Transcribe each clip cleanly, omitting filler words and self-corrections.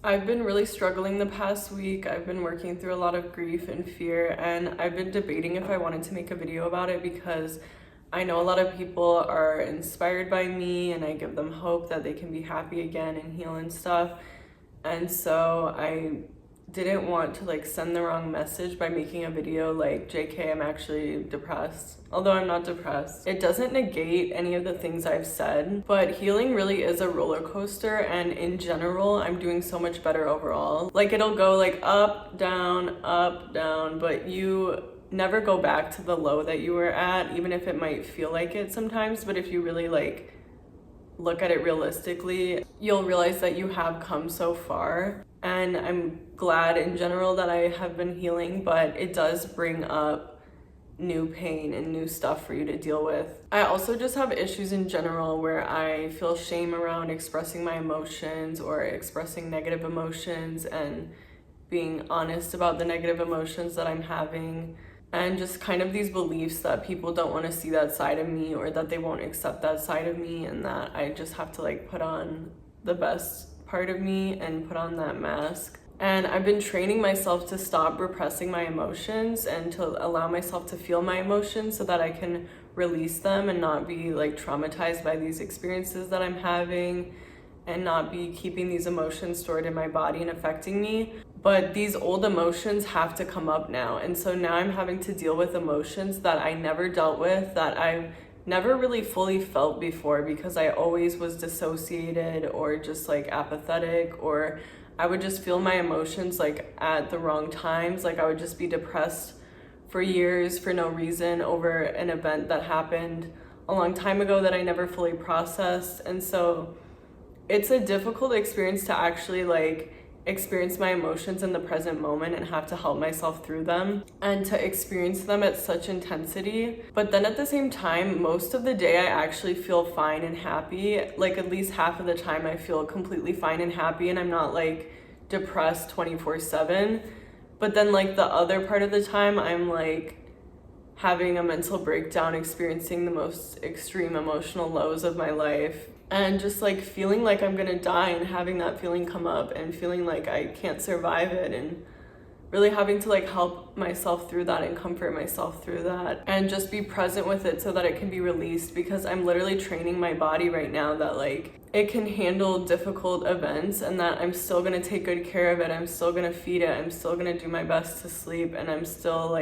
I've been really struggling the past week. I've been working through a lot of grief and fear, and I've been debating if I wanted to make a video about it because I know a lot of people are inspired by me and I give them hope that they can be happy again and heal and stuff. And so I didn't want to send the wrong message by making a video like, JK, I'm actually depressed. Although I'm not depressed. It doesn't negate any of the things I've said, but healing really is a roller coaster, and in general, I'm doing so much better overall. It'll go up, down, but you never go back to the low that you were at, even if it might feel like it sometimes. But if you really look at it realistically, you'll realize that you have come so far. And I'm glad in general that I have been healing, but it does bring up new pain and new stuff for you to deal with. I also just have issues in general where I feel shame around expressing my emotions or expressing negative emotions and being honest about the negative emotions that I'm having. And just kind of these beliefs that people don't want to see that side of me, or that they won't accept that side of me, and that I just have to put on the best part of me and put on that mask. And I've been training myself to stop repressing my emotions and to allow myself to feel my emotions so that I can release them and not be traumatized by these experiences that I'm having, and not be keeping these emotions stored in my body and affecting me. But these old emotions have to come up now. And so now I'm having to deal with emotions that I never dealt with, that I've never really fully felt before, because I always was dissociated or just apathetic, or I would just feel my emotions at the wrong times. I would just be depressed for years for no reason over an event that happened a long time ago that I never fully processed. And so it's a difficult experience to actually experience my emotions in the present moment and have to help myself through them and to experience them at such intensity. But then at the same time, most of the day I actually feel fine and happy. At least half of the time I feel completely fine and happy, and I'm not depressed 24/7. But then the other part of the time I'm having a mental breakdown, experiencing the most extreme emotional lows of my life, and just feeling like I'm gonna die, and having that feeling come up and feeling like I can't survive it, and really having to help myself through that and comfort myself through that and just be present with it so that it can be released, because I'm literally training my body right now that it can handle difficult events, and that I'm still gonna take good care of it. I'm still gonna feed it. I'm still gonna do my best to sleep, and I'm still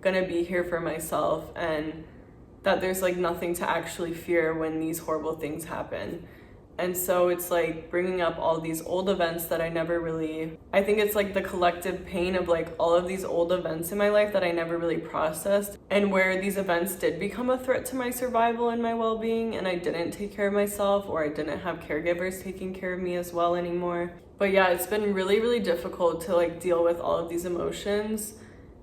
gonna be here for myself, and that there's nothing to actually fear when these horrible things happen. And so it's bringing up all these old events that I never really, I think it's the collective pain of all of these old events in my life that I never really processed, and where these events did become a threat to my survival and my well-being, and I didn't take care of myself, or I didn't have caregivers taking care of me as well anymore. But yeah, it's been really, really difficult to deal with all of these emotions,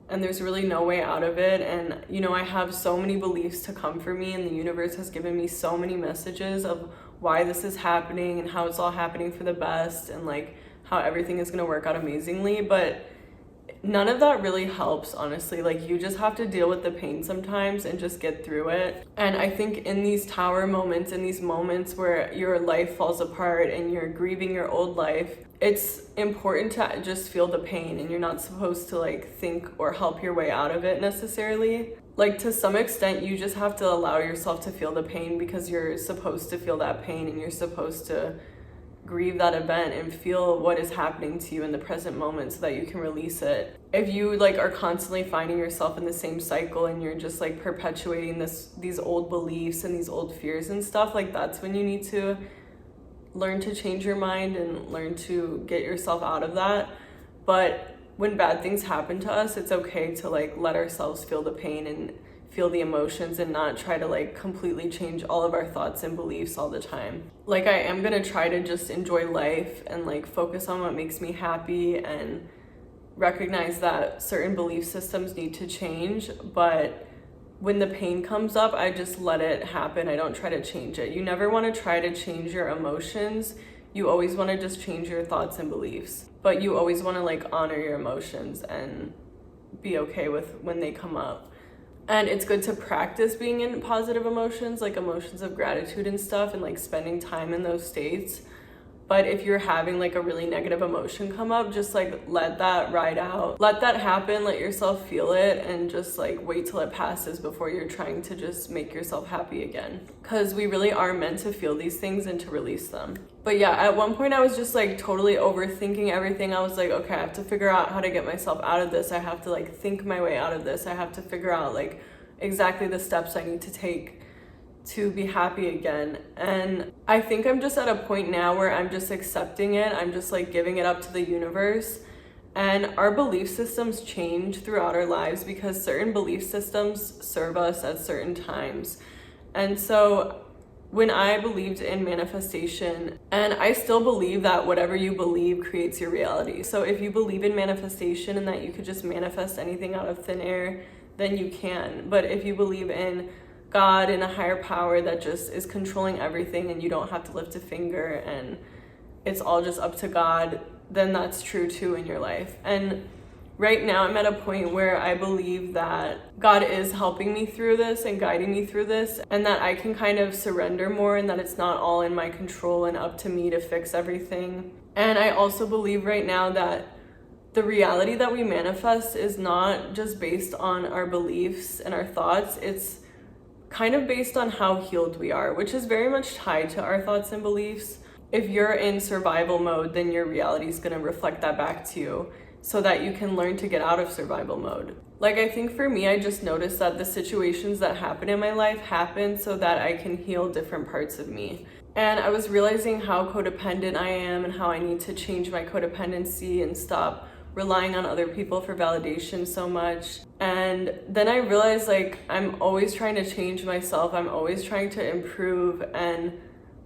and there's really no way out of it. And I have so many beliefs to come for me, and the universe has given me so many messages of why this is happening and how it's all happening for the best, and how everything is going to work out amazingly. But none of that really helps, honestly. You just have to deal with the pain sometimes and just get through it. And I think in these tower moments, in these moments where your life falls apart and you're grieving your old life, it's important to just feel the pain, and you're not supposed to think or help your way out of it necessarily. To some extent, you just have to allow yourself to feel the pain, because you're supposed to feel that pain, and you're supposed to grieve that event and feel what is happening to you in the present moment so that you can release it. If you are constantly finding yourself in the same cycle, and you're just perpetuating these old beliefs and these old fears and stuff, that's when you need to learn to change your mind and learn to get yourself out of that. But when bad things happen to us, it's okay to let ourselves feel the pain and feel the emotions, and not try to completely change all of our thoughts and beliefs all the time. I am gonna try to just enjoy life and focus on what makes me happy, and recognize that certain belief systems need to change. But when the pain comes up, I just let it happen. I don't try to change it. You never want to try to change your emotions. You always want to just change your thoughts and beliefs. But you always want to honor your emotions and be okay with when they come up. And it's good to practice being in positive emotions, emotions of gratitude and stuff, and spending time in those states. But if you're having like a really negative emotion come up, just like let that ride out. Let that happen, let yourself feel it, and just like wait till it passes before you're trying to just make yourself happy again. Because we really are meant to feel these things and to release them. But yeah, at one point I was just like totally overthinking everything. I was like, okay, I have to figure out how to get myself out of this. I have to like think my way out of this. I have to figure out like exactly the steps I need to take to be happy again. And I think I'm just at a point now where I'm just accepting it. I'm just like giving it up to the universe. And our belief systems change throughout our lives because certain belief systems serve us at certain times. And so when I believed in manifestation, and I still believe that whatever you believe creates your reality. So if you believe in manifestation and that you could just manifest anything out of thin air, then you can. But if you believe in God and a higher power that just is controlling everything and you don't have to lift a finger and it's all just up to God, then that's true too in your life. And right now I'm at a point where I believe that God is helping me through this and guiding me through this, and that I can kind of surrender more and that it's not all in my control and up to me to fix everything. And I also believe right now that the reality that we manifest is not just based on our beliefs and our thoughts. It's kind of based on how healed we are, which is very much tied to our thoughts and beliefs. If you're in survival mode, then your reality is going to reflect that back to you so that you can learn to get out of survival mode. Like, I think for me, I just noticed that the situations that happen in my life happen so that I can heal different parts of me. And I was realizing how codependent I am and how I need to change my codependency and stop relying on other people for validation so much. And then I realized like I'm always trying to change myself. I'm always trying to improve. And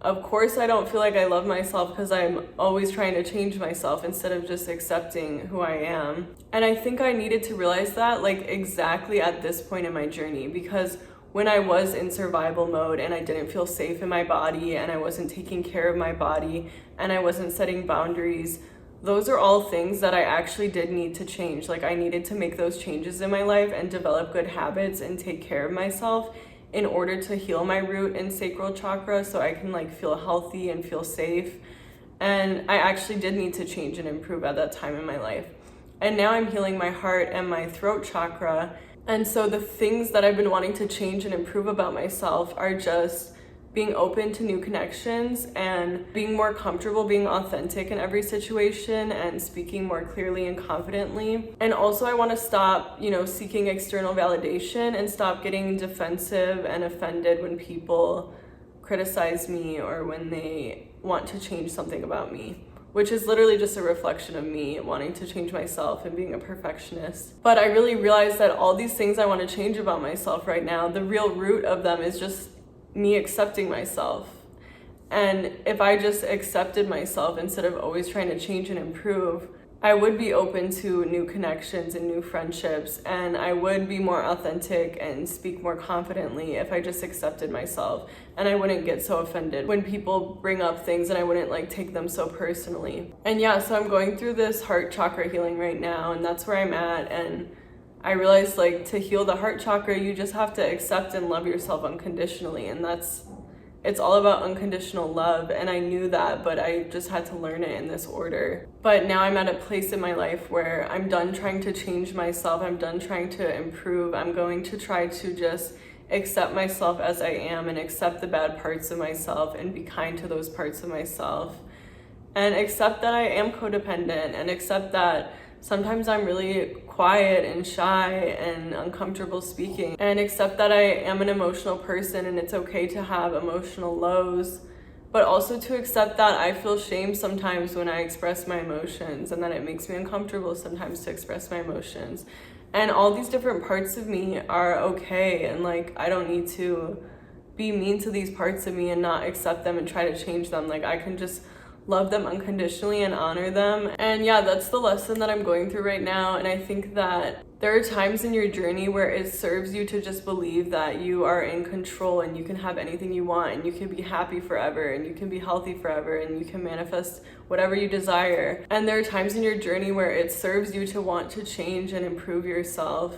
of course I don't feel like I love myself because I'm always trying to change myself instead of just accepting who I am. And I think I needed to realize that like exactly at this point in my journey, because when I was in survival mode and I didn't feel safe in my body and I wasn't taking care of my body and I wasn't setting boundaries, those are all things that I actually did need to change. Like I needed to make those changes in my life and develop good habits and take care of myself in order to heal my root and sacral chakra so I can like feel healthy and feel safe. And I actually did need to change and improve at that time in my life. And now I'm healing my heart and my throat chakra. And so the things that I've been wanting to change and improve about myself are just being open to new connections and being more comfortable being authentic in every situation and speaking more clearly and confidently. And also I want to stop, seeking external validation and stop getting defensive and offended when people criticize me or when they want to change something about me, which is literally just a reflection of me wanting to change myself and being a perfectionist. But I really realized that all these things I want to change about myself right now, the real root of them is just me accepting myself. And if I just accepted myself instead of always trying to change and improve, I would be open to new connections and new friendships, and I would be more authentic and speak more confidently if I just accepted myself, and I wouldn't get so offended when people bring up things and I wouldn't like take them so personally. And yeah, so I'm going through this heart chakra healing right now, and that's where I'm at. And I realized like to heal the heart chakra, you just have to accept and love yourself unconditionally. And it's all about unconditional love. And I knew that, but I just had to learn it in this order. But now I'm at a place in my life where I'm done trying to change myself. I'm done trying to improve. I'm going to try to just accept myself as I am and accept the bad parts of myself and be kind to those parts of myself. And accept that I am codependent and accept that sometimes I'm really quiet and shy and uncomfortable speaking, and accept that I am an emotional person and it's okay to have emotional lows, but also to accept that I feel shame sometimes when I express my emotions and that it makes me uncomfortable sometimes to express my emotions. And all these different parts of me are okay, and like I don't need to be mean to these parts of me and not accept them and try to change them. Like I can just love them unconditionally and honor them. And yeah, that's the lesson that I'm going through right now. And I think that there are times in your journey where it serves you to just believe that you are in control and you can have anything you want and you can be happy forever and you can be healthy forever and you can manifest whatever you desire. And there are times in your journey where it serves you to want to change and improve yourself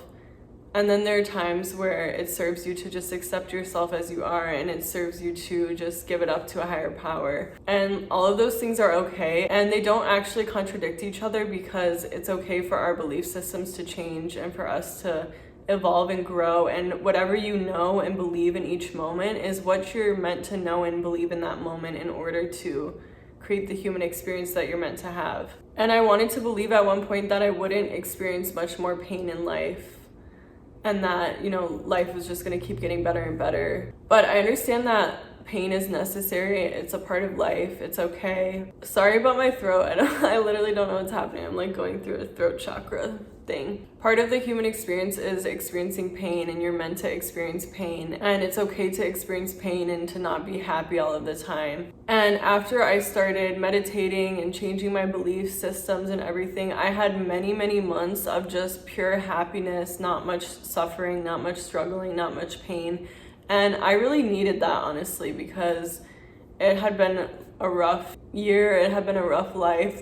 And then there are times where it serves you to just accept yourself as you are, and it serves you to just give it up to a higher power. And all of those things are okay, and they don't actually contradict each other, because it's okay for our belief systems to change and for us to evolve and grow. And whatever you know and believe in each moment is what you're meant to know and believe in that moment in order to create the human experience that you're meant to have. And I wanted to believe at one point that I wouldn't experience much more pain in life, and that, you know, life was just gonna keep getting better and better. But I understand that pain is necessary. It's a part of life. It's okay. Sorry about my throat. I literally don't know what's happening. I'm like going through a throat chakra thing. Part of the human experience is experiencing pain, and you're meant to experience pain, and it's okay to experience pain and to not be happy all of the time. And after I started meditating and changing my belief systems and everything, I had many months of just pure happiness, not much suffering, not much struggling, not much pain. And I really needed that, honestly, because it had been a rough year. It had been a rough life.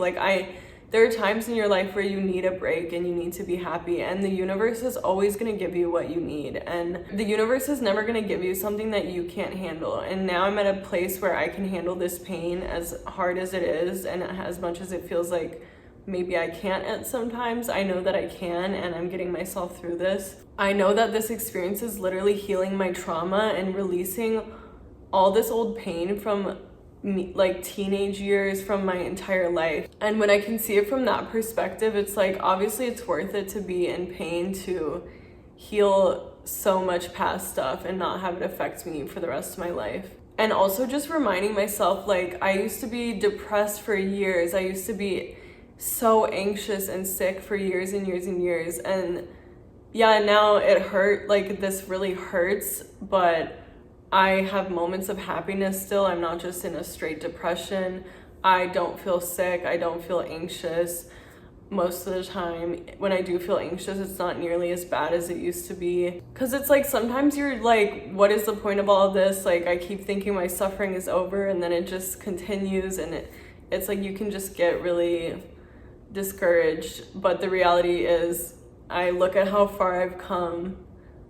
There are times in your life where you need a break and you need to be happy, and the universe is always going to give you what you need, and the universe is never going to give you something that you can't handle. And now I'm at a place where I can handle this pain, as hard as it is and as much as it feels like maybe I can't at sometimes. I know that I can, and I'm getting myself through this. I know that this experience is literally healing my trauma and releasing all this old pain from me, like teenage years, from my entire life. And when I can see it from that perspective, it's like, obviously it's worth it to be in pain to heal so much past stuff and not have it affect me for the rest of my life. And also just reminding myself, like, I used to be depressed for years. I used to be so anxious and sick for years and years and years. And yeah, now it hurt, like this really hurts, but I have moments of happiness still. I'm not just in a straight depression. I don't feel sick. I don't feel anxious. Most of the time, when I do feel anxious, it's not nearly as bad as it used to be. Because it's like, sometimes you're like, what is the point of all of this? Like, I keep thinking my suffering is over, and then it just continues, and it's like you can just get really discouraged. But the reality is, I look at how far I've come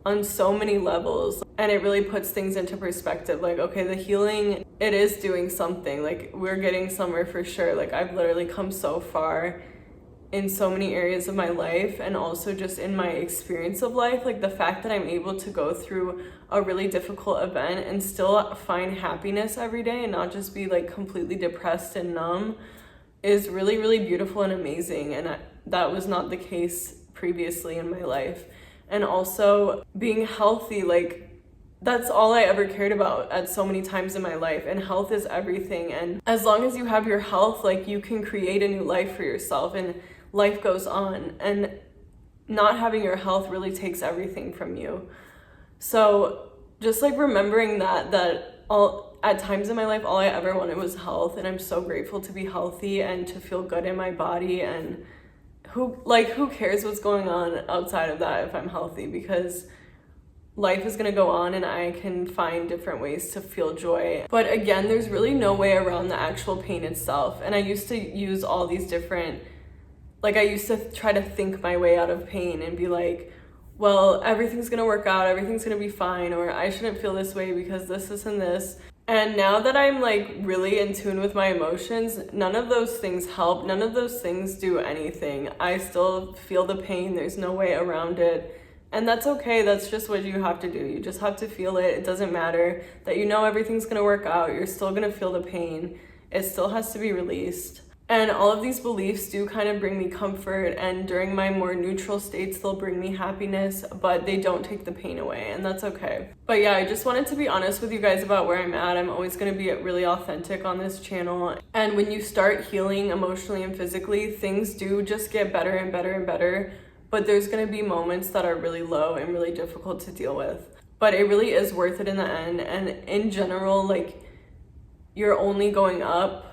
on so many levels, and it really puts things into perspective. Like, okay, the healing, it is doing something. Like, we're getting somewhere for sure. Like, I've literally come so far in so many areas of my life, and also just in my experience of life. Like, the fact that I'm able to go through a really difficult event and still find happiness every day and not just be like completely depressed and numb is really beautiful and amazing. And that was not the case previously in my life. And also being healthy, like, that's all I ever cared about at so many times in my life. And health is everything. And as long as you have your health, like, you can create a new life for yourself, and life goes on. And not having your health really takes everything from you. So just like remembering that all at times in my life, all I ever wanted was health. And I'm so grateful to be healthy and to feel good in my body. And who cares what's going on outside of that if I'm healthy, because life is gonna go on and I can find different ways to feel joy. But again, there's really no way around the actual pain itself. And I used to use all these different, like, I used to try to think my way out of pain and be like, well, everything's gonna work out, everything's gonna be fine, or I shouldn't feel this way because this and this. And now that I'm like really in tune with my emotions, none of those things help. None of those things do anything. I still feel the pain. There's no way around it. And that's okay. That's just what you have to do. You just have to feel it. It doesn't matter that you know everything's going to work out. You're still going to feel the pain. It still has to be released. And all of these beliefs do kind of bring me comfort, and during my more neutral states, they'll bring me happiness, but they don't take the pain away, and that's okay. But yeah, I just wanted to be honest with you guys about where I'm at. I'm always going to be really authentic on this channel. And when you start healing emotionally and physically, things do just get better and better and better, but there's going to be moments that are really low and really difficult to deal with. But it really is worth it in the end, and in general, like, you're only going up.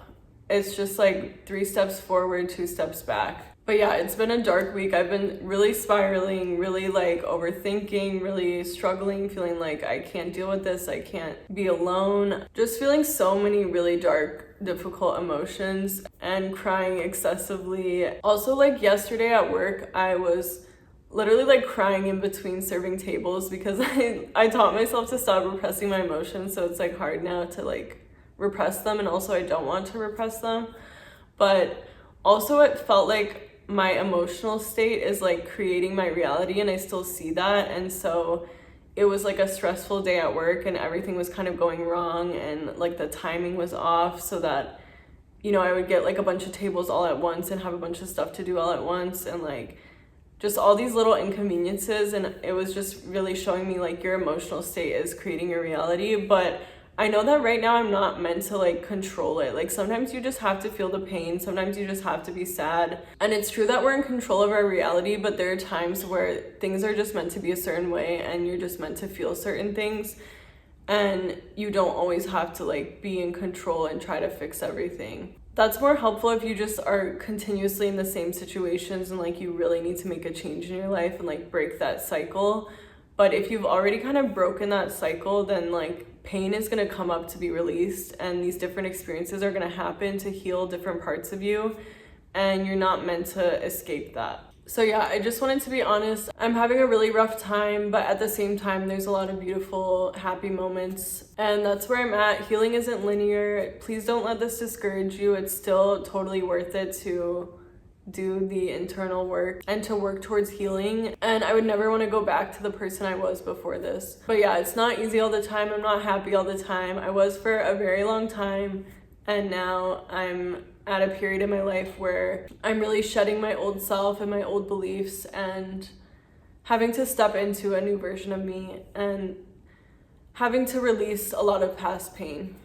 It's just like 3 steps forward, 2 steps back. But yeah, it's been a dark week. I've been really spiraling, really like overthinking, really struggling, feeling like I can't deal with this, I can't be alone. Just feeling so many really dark, difficult emotions and crying excessively. Also, like yesterday at work, I was literally like crying in between serving tables because I taught myself to stop repressing my emotions, so it's like hard now to like repress them, and also I don't want to repress them. But also it felt like my emotional state is like creating my reality, and I still see that. And so it was like a stressful day at work and everything was kind of going wrong, and like the timing was off, so that, you know, I would get like a bunch of tables all at once and have a bunch of stuff to do all at once, and like just all these little inconveniences. And it was just really showing me like your emotional state is creating your reality. But I know that right now I'm not meant to like control it. Like sometimes you just have to feel the pain, sometimes you just have to be sad. And it's true that we're in control of our reality, but there are times where things are just meant to be a certain way and you're just meant to feel certain things. And you don't always have to like be in control and try to fix everything. That's more helpful if you just are continuously in the same situations and like you really need to make a change in your life and like break that cycle. But if you've already kind of broken that cycle, then like pain is going to come up to be released, and these different experiences are going to happen to heal different parts of you, and you're not meant to escape that. So yeah, I just wanted to be honest. I'm having a really rough time, but at the same time, there's a lot of beautiful, happy moments, and that's where I'm at. Healing isn't linear. Please don't let this discourage you. It's still totally worth it to do the internal work and to work towards healing. And I would never want to go back to the person I was before this. But yeah, it's not easy all the time. I'm not happy all the time. I was for a very long time, and now I'm at a period in my life where I'm really shedding my old self and my old beliefs and having to step into a new version of me and having to release a lot of past pain.